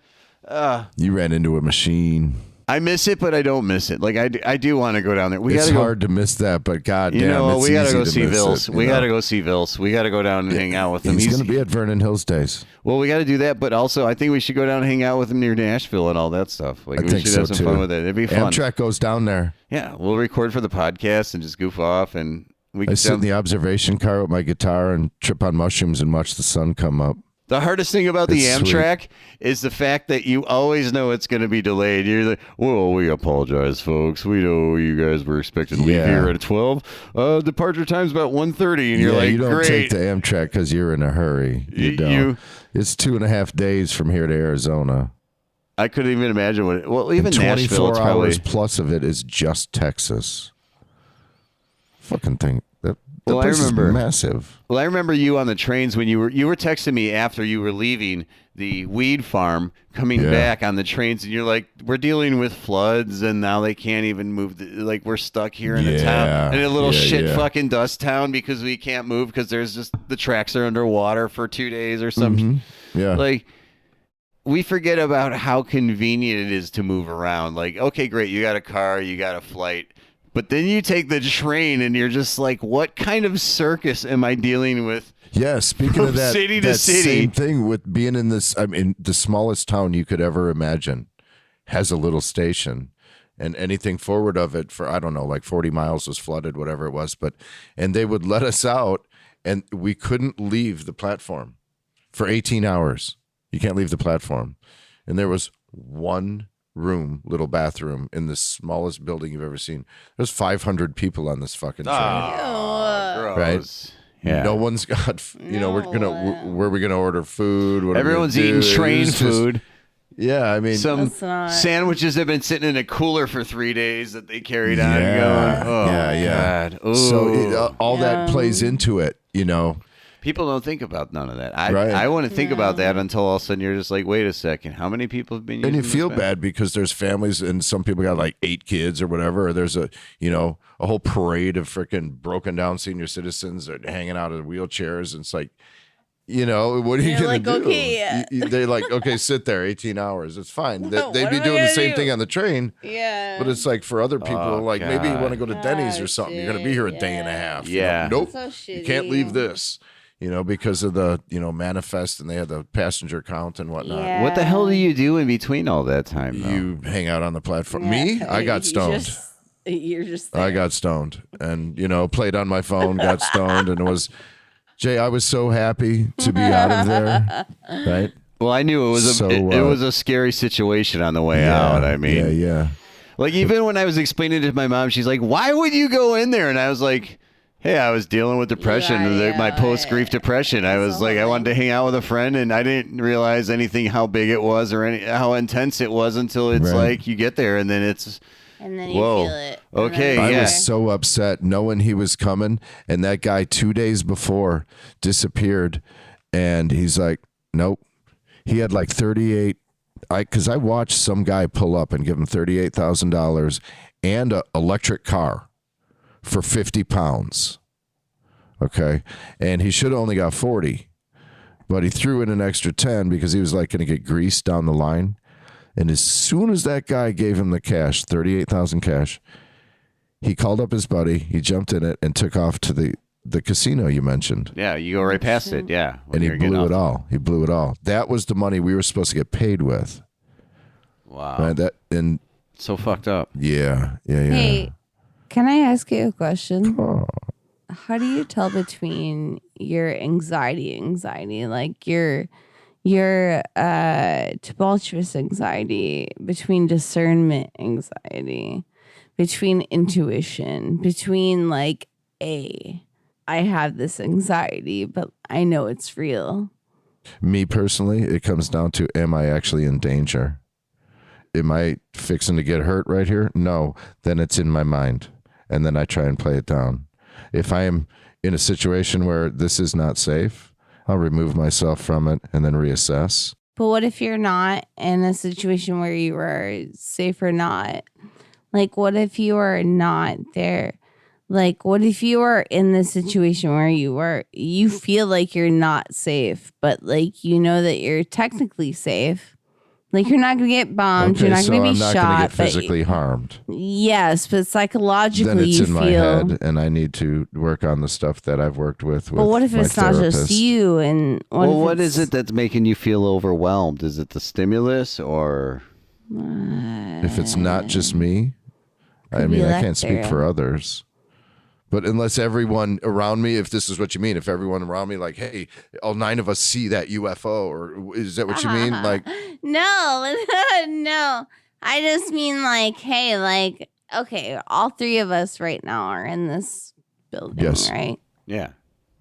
You ran into a machine. I miss it, but I don't miss it. Like I do want to go down there. It's hard to miss that, but goddamn, we gotta go easy see to miss Vils. it, We gotta go see Vils. We gotta go down and hang out with him. He's going to be at Vernon Hills Days. Well, we got to do that, but also I think we should go down and hang out with him near Nashville and all that stuff. Like I we think should have some fun with it. It'd be fun. Amtrak goes down there. Yeah, we'll record for the podcast and just goof off, and I sit in the observation car with my guitar and trip on mushrooms and watch the sun come up. The hardest thing about the Amtrak is the fact that you always know it's going to be delayed. You're like, well, we apologize, folks. We know you guys were expected to leave here at 12. Departure time's about 1:30, and you're like, you don't great. take the Amtrak because you're in a hurry. You don't. It's 2.5 days from here to Arizona. I couldn't even imagine what. Well, even and Nashville, 24 hours plus of it is just Texas. Fucking thing. The place is massive. Well, I remember you on the trains when you were texting me after you were leaving the weed farm, coming back on the trains, and you're like, we're dealing with floods, and now they can't even move. Like, we're stuck here in a town, in a little fucking dust town, because we can't move because there's just the tracks are underwater for 2 days or something. Yeah. Like, we forget about how convenient it is to move around. Like, okay, great, you got a car, you got a flight. But then you take the train and you're just like, what kind of circus am I dealing with? Yeah, speaking of that, city to city. Same thing with being in this, I mean, the smallest town you could ever imagine has a little station. And anything forward of it for, I don't know, like 40 miles was flooded, whatever it was. And they would let us out and we couldn't leave the platform for 18 hours. You can't leave the platform. And there was one little bathroom in the smallest building you've ever seen. There's 500 people on this fucking train. Right? Yeah. No one's got, where are we gonna order food? What Everyone's eating train food. Yeah, I mean, some sandwiches have been sitting in a cooler for 3 days that they carried on. Going, God. Ooh. So all that plays into it, People don't think about none of that. I want to think about that until all of a sudden you're just like, wait a second, how many people have been using and you this feel bed? bad because there's families and some people got like 8 kids or whatever. Or there's a whole parade of freaking broken down senior citizens that are hanging out in wheelchairs. And it's like, You know, what are you going to do? Okay. They're like, okay, sit there 18 hours. It's fine. They'd What be am I doing the gonna same do? thing on the train. Yeah. But it's like for other people, like maybe you want to go to Denny's or Oh, something. You're going to be here a day and a half. Yeah. You know? Nope. So You can't shitty. leave this. You know, because of the, manifest and they had the passenger count and whatnot. Yeah. What the hell do you do in between all that time, though? You hang out on the platform. Me? I got stoned. You're just I there. got stoned and, played on my phone, got stoned, and it was, Jay, I was so happy to be out of there. Right? Well, I knew it was it was a scary situation on the way out. I mean, yeah. like even when I was explaining it to my mom, she's like, "Why would you go in there?" And I was like, "Hey, I was dealing with depression, my post-grief depression. I was like, I wanted to hang out with a friend, and I didn't realize how big it was or how intense it was until it's like you get there, and then it's." And then you feel it. Okay, I yeah. was so upset knowing he was coming, and that guy 2 days before disappeared, and he's like, nope. He had like 38. Because I watched some guy pull up and give him $38,000 and an electric car for 50 pounds. Okay, and he should have only got 40, but he threw in an extra 10 because he was like going to get greased down the line. And as soon as that guy gave him the cash, 38,000 cash, he called up his buddy. He jumped in it and took off to the casino you mentioned. Yeah, you go right past it. Yeah, And he blew it all. He blew it all. That was the money we were supposed to get paid with. Wow, Right? so fucked up. Yeah. Hey, can I ask you a question? Oh. How do you tell between your anxiety, like your tumultuous anxiety, between discernment anxiety, between intuition, between like I have this anxiety, but I know it's real. Me personally, it comes down to, am I actually in danger? Am I fixing to get hurt right here? No. Then it's in my mind. And then I try and play it down. If I am in a situation where this is not safe, I'll remove myself from it and then reassess. But what if you're not in a situation where you are safe or not? Like, what if you are not there? Like, what if you are in this situation where you feel like you're not safe, but like, you know that you're technically safe? Like, you're not going to get bombed. Okay, You're not going to be I'm not shot. going to get physically harmed. Yes, but psychologically Then it's you in my feel. head, and I need to work on the stuff that I've worked with But what if my it's not just therapist. you? And What is it that's making you feel overwhelmed? Is it the stimulus or? If it's not just me, I Could be mean, I lack can't speak thereof. for others. But unless everyone around me, if this is what you mean, if everyone around me, like, hey, all 9 of us see that UFO, or is that what you mean? Like, No, no. I just mean like, hey, like, okay, all 3 of us right now are in this building, Yes. right? Yeah,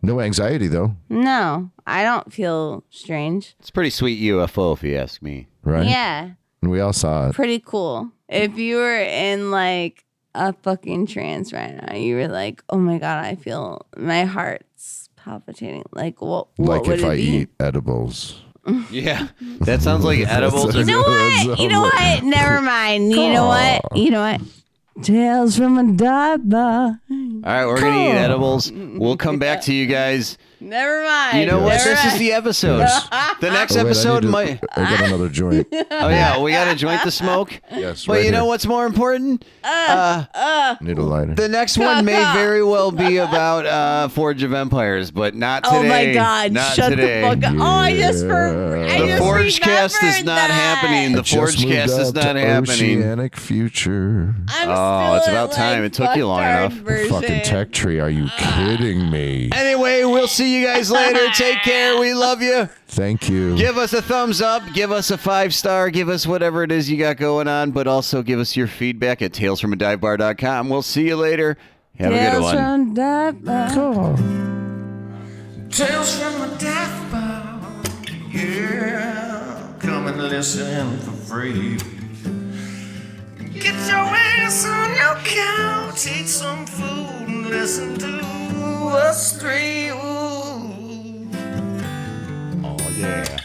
no anxiety though, No, I don't feel strange. it's a pretty sweet UFO if you ask me. right? Yeah, And we all saw it. pretty cool. If you were in like a fucking trance right now, you were like, oh my God, I feel my heart's palpitating. Like, what Like would if it I be? eat edibles. Yeah, that sounds like edibles. You know what? You know what? Never mind. You know what? You know what? Tales from a dive bar. All right, we're gonna eat edibles. We'll come back to you guys. Never mind. You know what? Never This is mind. the episode. The next episode might. I got another joint. Oh yeah, we got a joint to smoke. Yes, But right you know here. what's more important? Need a lighter. The next one may very well be about Forge of Empires, but not today. Oh my God! Not Shut today. the fuck up! Oh, I just Yeah. The Forge cast is remembered not that. happening. The Just Forge moved cast is up not to happening. Oceanic future. I'm Oh, still it's at, about time. like, It took you long fucktard enough. version. Fucking tech tree. Are you kidding me? Anyway, we'll see you guys later. Take care. We love you. Thank you. Give us a thumbs up. Give us a 5-star. Give us whatever it is you got going on, but also give us your feedback at talesfromadivebar.com. We'll see you later. Have a good Tales one. from dive bar. Tales from a dive bar. Yeah, come and listen for free. Get your ass on your couch, eat some food, and listen to us 3. Ooh. Oh, yeah.